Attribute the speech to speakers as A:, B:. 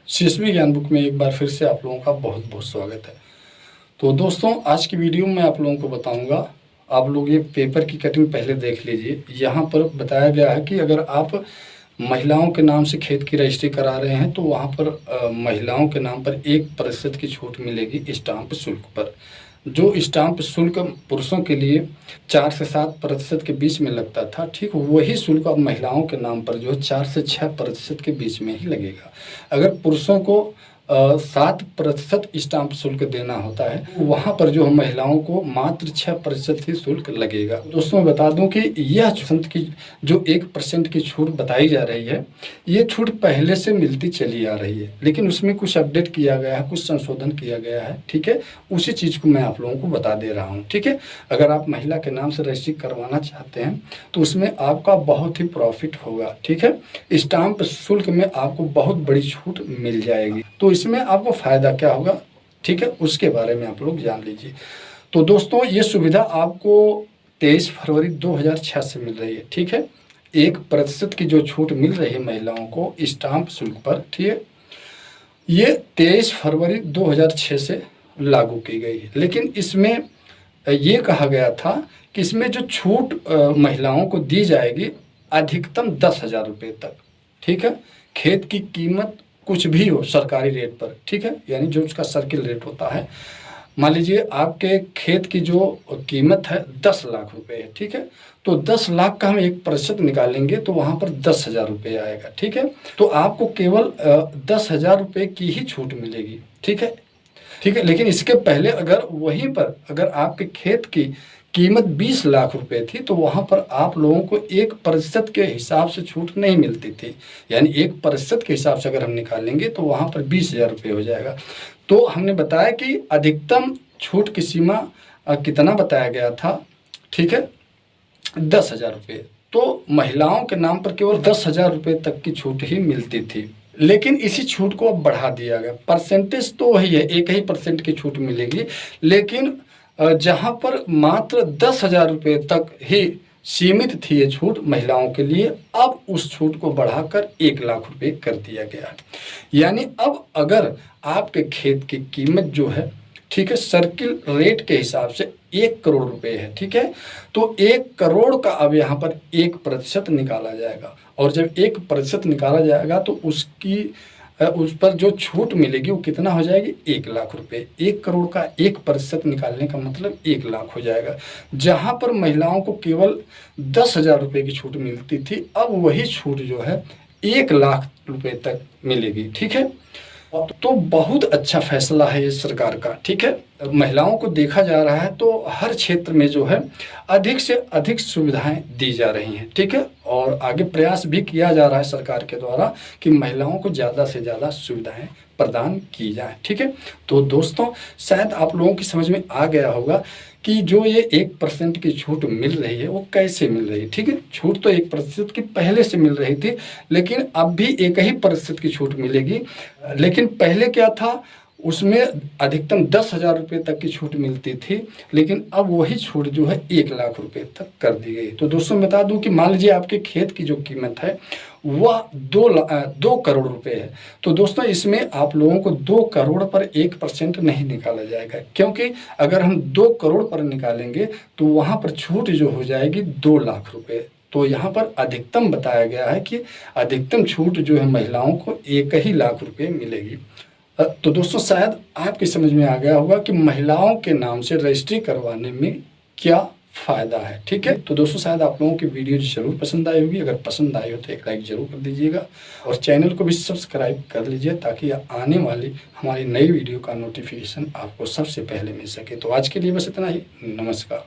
A: CSB ज्ञान book में एक बार फिर से आप लोगों का बहुत बहुत स्वागत है। तो दोस्तों, आज की वीडियो में आप लोगों को बताऊंगा, आप लोग ये पेपर की कटिंग पहले देख लीजिए। यहाँ पर बताया गया है कि अगर आप महिलाओं के नाम से खेत की रजिस्ट्री करा रहे हैं तो वहाँ पर महिलाओं के नाम पर 1% की छूट मिलेगी स्टाम्प शुल्क पर। जो स्टाम्प शुल्क पुरुषों के लिए 4 से 7% के बीच में लगता था, ठीक वही शुल्क अब महिलाओं के नाम पर जो है 4 से 6% के बीच में ही लगेगा। अगर पुरुषों को 7% स्टाम्प शुल्क देना होता है, वहाँ पर जो महिलाओं को मात्र 6% ही शुल्क लगेगा। दोस्तों, मैं बता दूं कि यह छूट की जो 1% की छूट बताई जा रही है, ये छूट पहले से मिलती चली आ रही है, लेकिन उसमें कुछ अपडेट किया गया है, कुछ संशोधन किया गया है। ठीक है, उसी चीज़ को मैं आप लोगों को बता दे रहा हूँ। ठीक है, अगर आप महिला के नाम से रजिस्ट्री करवाना चाहते हैं तो उसमें आपका बहुत ही प्रॉफिट होगा। ठीक है, स्टाम्प शुल्क में आपको बहुत बड़ी छूट मिल जाएगी। तो इसमें आपको फ़ायदा क्या होगा, ठीक है, उसके बारे में आप लोग जान लीजिए। तो दोस्तों, ये सुविधा आपको 23 फरवरी 2006 से मिल रही है। ठीक है, 1% की जो छूट मिल रही है महिलाओं को स्टाम्प शुल्क पर, ठीक है, ये 23 फरवरी 2006 से लागू की गई है। लेकिन इसमें ये कहा गया था कि इसमें जो छूट महिलाओं को दी जाएगी अधिकतम 10,000 रुपये तक। ठीक है, खेत की कीमत कुछ भी हो सरकारी रेट पर, ठीक है, यानी जो उसका सर्किल रेट होता है। मान लीजिए आपके खेत की जो कीमत है 10 लाख रुपए है, ठीक है, तो 10 लाख का हम 1% निकालेंगे तो वहाँ पर 10,000 रुपये आएगा। ठीक है, तो आपको केवल 10,000 रुपये की ही छूट मिलेगी। ठीक है, ठीक है, लेकिन इसके पहले अगर वहीं पर अगर आपके खेत की कीमत 20 लाख रुपए थी तो वहाँ पर आप लोगों को 1% के हिसाब से छूट नहीं मिलती थी। यानी 1% के हिसाब से अगर हम निकालेंगे तो वहाँ पर 20,000 रुपये हो जाएगा। तो हमने बताया कि अधिकतम छूट की सीमा कितना बताया गया था, ठीक है, 10,000 रुपये। तो महिलाओं के नाम पर केवल 10,000 रुपये तक की छूट ही मिलती थी, लेकिन इसी छूट को अब बढ़ा दिया गया। परसेंटेज तो वही है, 1% की छूट मिलेगी, लेकिन जहाँ पर मात्र 10,000 रुपये तक ही सीमित थी ये छूट महिलाओं के लिए, अब उस छूट को बढ़ाकर 1 लाख रुपये कर दिया गया है। यानी अब अगर आपके खेत की कीमत जो है, ठीक है, सर्किल रेट के हिसाब से 1 करोड़ रुपए है, ठीक है, तो 1 करोड़ का अब यहाँ पर 1% निकाला जाएगा। और जब 1% निकाला जाएगा तो उस पर जो छूट मिलेगी वो कितना हो जाएगी, 1 लाख रुपए। 1 करोड़ का 1% निकालने का मतलब 1 लाख हो जाएगा। जहाँ पर महिलाओं को केवल 10,000 रुपये की छूट मिलती थी, अब वही छूट जो है 1 लाख रुपए तक मिलेगी। ठीक है, तो बहुत अच्छा फैसला है ये सरकार का। ठीक है, महिलाओं को देखा जा रहा है तो हर क्षेत्र में जो है अधिक से अधिक सुविधाएं दी जा रही हैं। ठीक है, और आगे प्रयास भी किया जा रहा है सरकार के द्वारा कि महिलाओं को ज़्यादा से ज़्यादा सुविधाएं प्रदान की जाए। ठीक है, तो दोस्तों, शायद आप लोगों की समझ में आ गया होगा कि जो ये 1% की छूट मिल रही है वो कैसे मिल रही है। ठीक है, छूट तो 1% की पहले से मिल रही थी, लेकिन अब भी 1% की छूट मिलेगी। लेकिन पहले क्या था, उसमें अधिकतम 10,000 रुपये तक की छूट मिलती थी, लेकिन अब वही छूट जो है 1 लाख रुपये तक कर दी गई। तो दोस्तों, बता दूं कि मान लीजिए आपके खेत की जो कीमत है वह 2 करोड़ रुपए है, तो दोस्तों इसमें आप लोगों को 2 करोड़ पर 1% नहीं निकाला जाएगा, क्योंकि अगर हम 2 करोड़ पर निकालेंगे तो वहाँ पर छूट जो हो जाएगी 2 लाख रुपये। तो यहाँ पर अधिकतम बताया गया है कि अधिकतम छूट जो है महिलाओं को 1 लाख रुपये मिलेगी। तो दोस्तों, शायद आपकी समझ में आ गया होगा कि महिलाओं के नाम से रजिस्ट्री करवाने में क्या फ़ायदा है। ठीक है, तो दोस्तों, शायद आप लोगों की वीडियो ज़रूर पसंद आई होगी। अगर पसंद आई हो तो एक लाइक ज़रूर कर दीजिएगा और चैनल को भी सब्सक्राइब कर लीजिए, ताकि आने वाली हमारी नई वीडियो का नोटिफिकेशन आपको सबसे पहले मिल सके। तो आज के लिए बस इतना ही। नमस्कार।